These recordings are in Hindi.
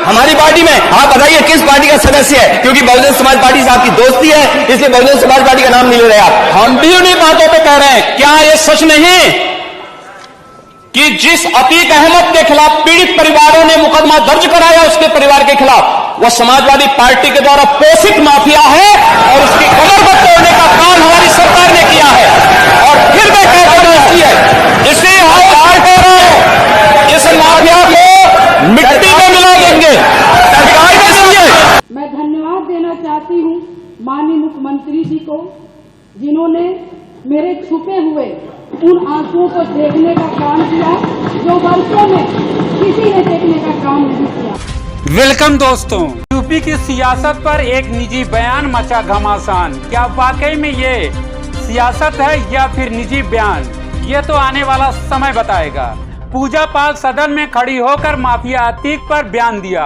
हमारी पार्टी में आप बताइए किस पार्टी का सदस्य है, क्योंकि बहुजन समाज पार्टी से आपकी दोस्ती है इसलिए बहुजन समाज पार्टी का नाम नहीं ले रहे आप। हम भी उन्हीं बातों पे कह रहे हैं, क्या ये सच नहीं कि जिस अतीक अहमद के खिलाफ पीड़ित परिवारों ने मुकदमा दर्ज कराया उसके परिवार के खिलाफ, वह समाजवादी पार्टी के द्वारा पोषित माफिया है और उसकी कमर पर तोड़ने का काम हमारी सरकार ने किया है। और फिर मैं कहता हूं इसी हाउस को इस माफिया को मिट्टी में मिला देंगे। सरकार के लिए मैं धन्यवाद देना चाहती हूं माननीय मुख्यमंत्री जी को, जिन्होंने मेरे छुपे हुए उन आंसुओं को देखने का काम किया जो वर्षों में किसी ने देखने का काम नहीं किया। वेलकम दोस्तों, यूपी की सियासत पर एक निजी बयान मचा घमासान। क्या वाकई में ये सियासत है या फिर निजी बयान, ये तो आने वाला समय बताएगा। पूजा पाल सदन में खड़ी होकर माफिया अतीक पर बयान दिया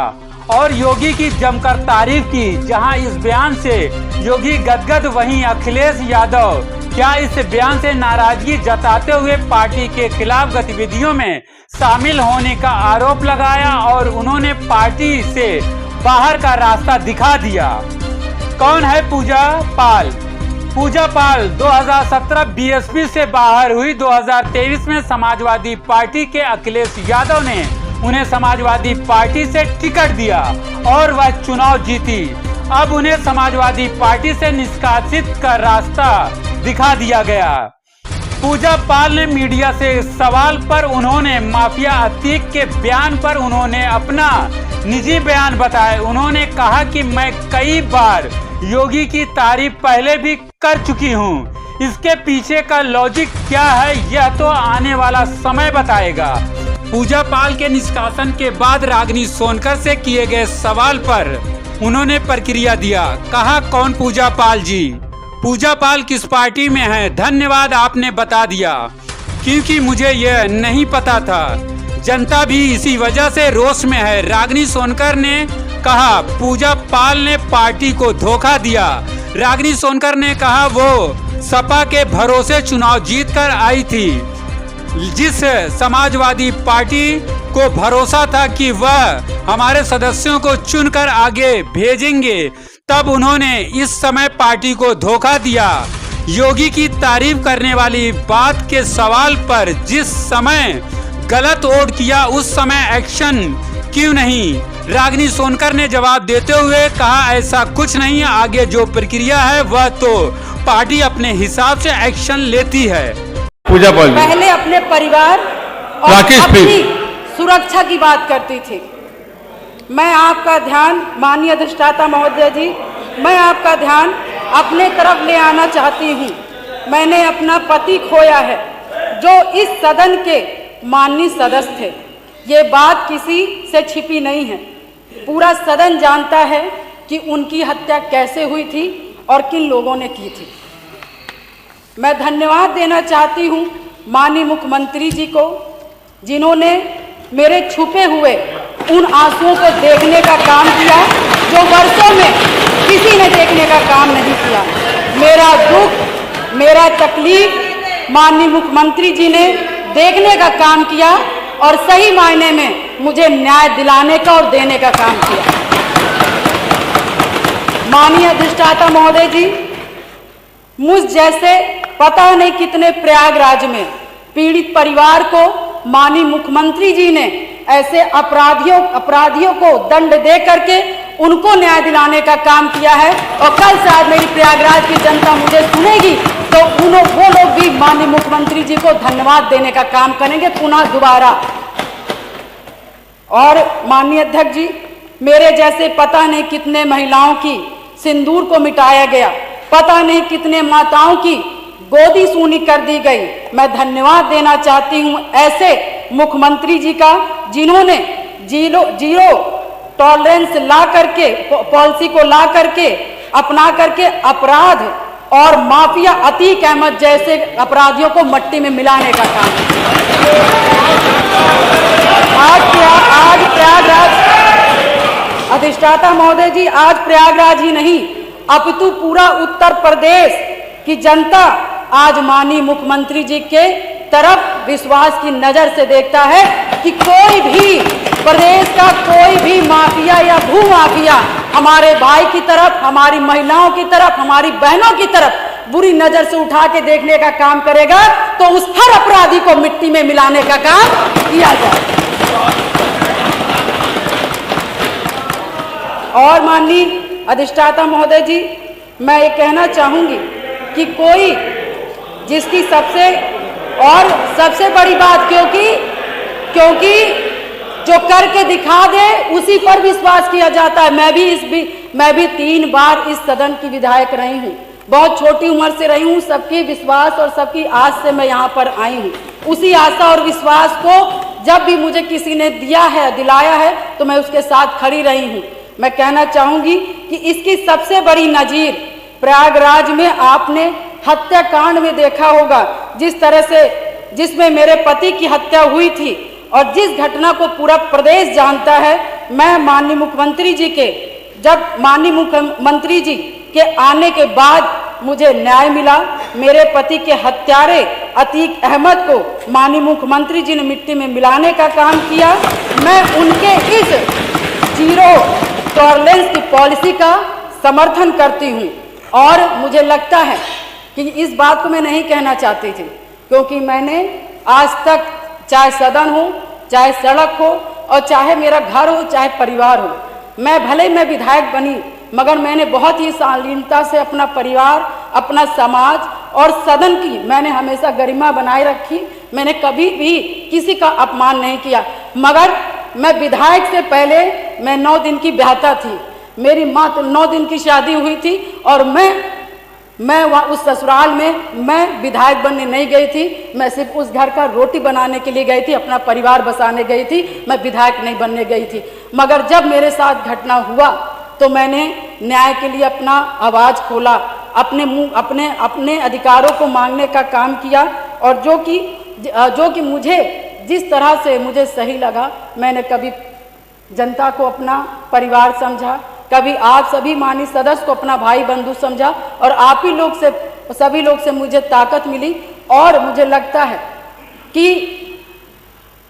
और योगी की जमकर तारीफ की। जहां इस बयान से योगी गदगद, वहीं अखिलेश यादव क्या इस बयान से नाराजगी जताते हुए पार्टी के खिलाफ गतिविधियों में शामिल होने का आरोप लगाया और उन्होंने पार्टी से बाहर का रास्ता दिखा दिया। कौन है पूजा पाल? पूजा पाल 2017 बीएसपी से बाहर हुई। 2023 में समाजवादी पार्टी के अखिलेश यादव ने उन्हें समाजवादी पार्टी से टिकट दिया और वह चुनाव जीती। अब उन्हें समाजवादी पार्टी से निष्कासित का रास्ता दिखा दिया गया। पूजा पाल ने मीडिया से सवाल पर उन्होंने माफिया अतीक के बयान पर उन्होंने अपना निजी बयान बताया। उन्होंने कहा कि मैं कई बार योगी की तारीफ पहले भी कर चुकी हूं। इसके पीछे का लॉजिक क्या है यह तो आने वाला समय बताएगा। पूजा पाल के निष्कासन के बाद रागिनी सोनकर से किए गए सवाल पर उन्होंने प्रतिक्रिया दिया। कहा, कौन पूजा पाल जी? पूजा पाल किस पार्टी में है? धन्यवाद, आपने बता दिया, क्योंकि मुझे यह नहीं पता था। जनता भी इसी वजह से रोष में है। रागिनी सोनकर ने कहा, पूजा पाल ने पार्टी को धोखा दिया। रागिनी सोनकर ने कहा वो सपा के भरोसे चुनाव जीतकर आई थी, जिस समाजवादी पार्टी को भरोसा था कि वह हमारे सदस्यों को चुनकर आगे भेजेंगे, तब उन्होंने इस समय पार्टी को धोखा दिया। योगी की तारीफ करने वाली बात के सवाल पर जिस समय गलत वोट किया उस समय एक्शन क्यों नहीं? रागिनी सोनकर ने जवाब देते हुए कहा, ऐसा कुछ नहीं है, आगे जो प्रक्रिया है वह तो पार्टी अपने हिसाब से एक्शन लेती है। पूजा पाल पहले अपने परिवार और अपनी सुरक्षा की बात करती थी। मैं आपका ध्यान, माननीय अधिष्ठाता महोदय जी, मैं आपका ध्यान अपने तरफ ले आना चाहती हूँ। मैंने अपना पति खोया है जो इस सदन के माननीय सदस्य थे। ये बात किसी से छिपी नहीं है, पूरा सदन जानता है कि उनकी हत्या कैसे हुई थी और किन लोगों ने की थी। मैं धन्यवाद देना चाहती हूँ माननीय मुख्यमंत्री जी को, जिन्होंने मेरे छुपे हुए उन आंसुओं को देखने का काम किया जो वर्षों में किसी ने देखने का काम नहीं किया। मेरा दुख, मेरा तकलीफ माननीय मुख्यमंत्री जी ने देखने का काम किया और सही मायने में मुझे न्याय दिलाने का और देने का काम किया। माननीय अधिष्ठाता महोदय जी, मुझ जैसे पता नहीं कितने प्रयागराज में पीड़ित परिवार को माननीय मुख्यमंत्री जी ने ऐसे अपराधियों को दंड दे करके उनको न्याय दिलाने का काम किया है। और कल शायद मेरी प्रयागराज की जनता मुझे सुनेगी तो वो लोग भी माननीय मुख्यमंत्री जी को धन्यवाद देने का काम करेंगे पुनः दोबारा। और माननीय अध्यक्ष जी, मेरे जैसे पता नहीं कितने महिलाओं की सिंदूर को मिटाया गया, पता नहीं कितने माताओं की गोदी सूनी कर दी गई। मैं धन्यवाद देना चाहती हूं ऐसे मुख्यमंत्री जी का, जिन्होंने जीरो टॉलरेंस ला करके, पॉलिसी को ला करके, अपना करके अपराध और माफिया अतीक अहमद जैसे अपराधियों को मट्टी में मिलाने का काम आज प्रयागराज, अधिष्ठाता महोदय जी, आज प्रयागराज ही नहीं अपितु पूरा उत्तर प्रदेश की जनता आज माननीय मुख्यमंत्री जी के तरफ विश्वास की नजर से देखता है कि कोई भी प्रदेश का कोई भी माफिया या भू माफिया हमारे भाई की तरफ, हमारी महिलाओं की तरफ, हमारी बहनों की तरफ बुरी नजर से उठा के देखने का काम करेगा तो उस हर अपराधी को मिट्टी में मिलाने का काम किया जाए। और माननीय अधिष्ठाता महोदय जी, मैं ये कहना चाहूंगी कि कोई जिसकी सबसे बड़ी बात, क्योंकि जो करके दिखा दे उसी पर विश्वास किया जाता है। मैं भी 3 बार इस सदन की विधायक रही हूँ, बहुत छोटी उम्र से रही हूँ, सबके विश्वास और सबकी आस से मैं यहाँ पर आई हूँ। उसी आशा और विश्वास को जब भी मुझे किसी ने दिलाया है तो मैं उसके साथ खड़ी रही हूँ। मैं कहना चाहूंगी कि इसकी सबसे बड़ी नजीर प्रयागराज में आपने हत्याकांड में देखा होगा, जिस तरह से जिसमें मेरे पति की हत्या हुई थी और जिस घटना को पूरा प्रदेश जानता है। मैं माननीय मुख्यमंत्री जी के आने के बाद मुझे न्याय मिला। मेरे पति के हत्यारे अतीक अहमद को माननीय मुख्यमंत्री जी ने मिट्टी में मिलाने का काम किया। मैं उनके इस जीरो टॉलरेंस की पॉलिसी का समर्थन करती हूँ और मुझे लगता है कि इस बात को मैं नहीं कहना चाहती थी, क्योंकि मैंने आज तक चाहे सदन हो, चाहे सड़क हो और चाहे मेरा घर हो, चाहे परिवार हो, मैं विधायक बनी मगर मैंने बहुत ही शालीनता से अपना परिवार, अपना समाज और सदन की मैंने हमेशा गरिमा बनाए रखी। मैंने कभी भी किसी का अपमान नहीं किया। मगर मैं विधायक से पहले मैं 9 दिन की ब्याहता थी, मेरी माँ 9 दिन की शादी हुई थी और मैं वहाँ उस ससुराल में मैं विधायक बनने नहीं गई थी। मैं सिर्फ उस घर का रोटी बनाने के लिए गई थी, अपना परिवार बसाने गई थी, मैं विधायक नहीं बनने गई थी। मगर जब मेरे साथ घटना हुआ तो मैंने न्याय के लिए अपना आवाज़ खोला, अपने अधिकारों को मांगने का काम किया और जो कि मुझे जिस तरह से मुझे सही लगा, मैंने कभी जनता को अपना परिवार समझा, कभी आप सभी माननीय सदस्य को अपना भाई बंधु समझा और आप ही लोग से, सभी लोग से मुझे ताकत मिली। और मुझे लगता है कि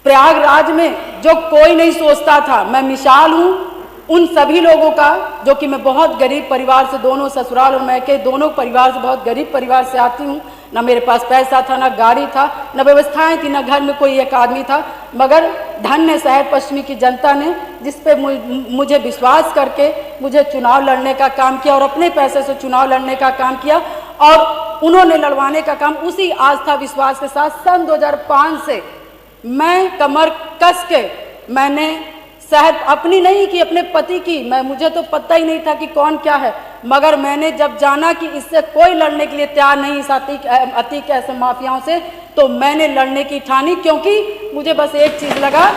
प्रयागराज में जो कोई नहीं सोचता था, मैं मिसाल हूँ उन सभी लोगों का, जो कि मैं बहुत गरीब परिवार से, दोनों ससुराल और मैके दोनों परिवार से, बहुत गरीब परिवार से आती हूँ। ना मेरे पास पैसा था, ना गाड़ी था, ना व्यवस्थाएं थी, ना घर में कोई एक आदमी था। मगर धन्य शहर पश्चिमी की जनता ने, जिस पे मुझे विश्वास करके मुझे चुनाव लड़ने का काम किया और अपने पैसे से चुनाव लड़ने का काम किया और उन्होंने लड़वाने का काम उसी आस्था विश्वास के साथ सन 2005 से मैं कमर कस के मैंने शायद अपनी नहीं की, अपने पति की, मुझे तो पता ही नहीं था कि कौन क्या है। मगर मैंने जब जाना कि इससे कोई लड़ने के लिए तैयार नहीं, इस अतीक ऐसे माफियाओं से, तो मैंने लड़ने की ठानी। क्योंकि मुझे बस एक चीज़ लगा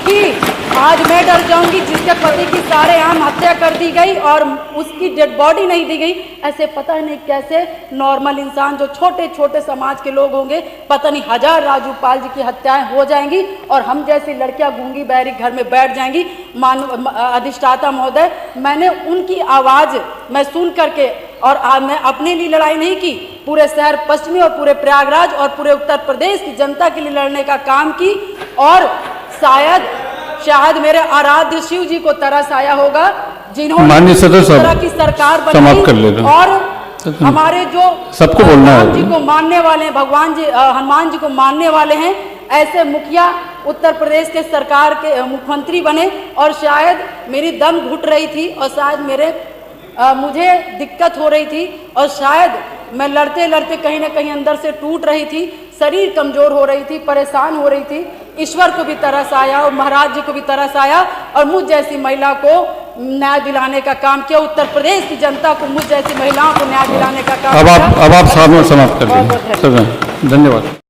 कि आज मैं डर जाऊंगी जिसके पति की सारेआम हत्या कर दी गई और उसकी डेड बॉडी नहीं दी गई। ऐसे पता नहीं कैसे नॉर्मल इंसान, जो छोटे छोटे समाज के लोग होंगे, पता नहीं 1000 राजू पाल जी की हत्याएं हो जाएंगी और हम जैसी लड़कियां गूंगी बहरी घर में बैठ जाएंगी। अधिष्ठाता महोदय, मैंने उनकी आवाज़ मैं सुन करके और मैं अपने लिए लड़ाई नहीं की, पूरे शहर पश्चिमी और पूरे प्रयागराज और पूरे उत्तर प्रदेश की जनता के लिए लड़ने का काम की। और शायद मेरे आराध्य शिव जी को तरस आया होगा, जिन्होंने इस तरह की सरकार बनाई और हमारे जो सबको बोलना है, जी को मानने वाले हैं, भगवान जी हनुमान जी को मानने वाले हैं, ऐसे मुखिया उत्तर प्रदेश के सरकार के मुख्यमंत्री बने। और शायद मेरी दम घुट रही थी और शायद मुझे दिक्कत हो रही थी और शायद मैं लड़ते लड़ते कहीं ना कहीं अंदर से टूट रही थी, शरीर कमजोर हो रही थी, परेशान हो रही थी। ईश्वर को भी तरस आया और महाराज जी को भी तरस आया और मुझ जैसी महिला को न्याय दिलाने का काम किया, उत्तर प्रदेश की जनता को, मुझ जैसी महिलाओं को न्याय दिलाने का काम किया। अब आप समाप्त कर दीजिए। धन्यवाद।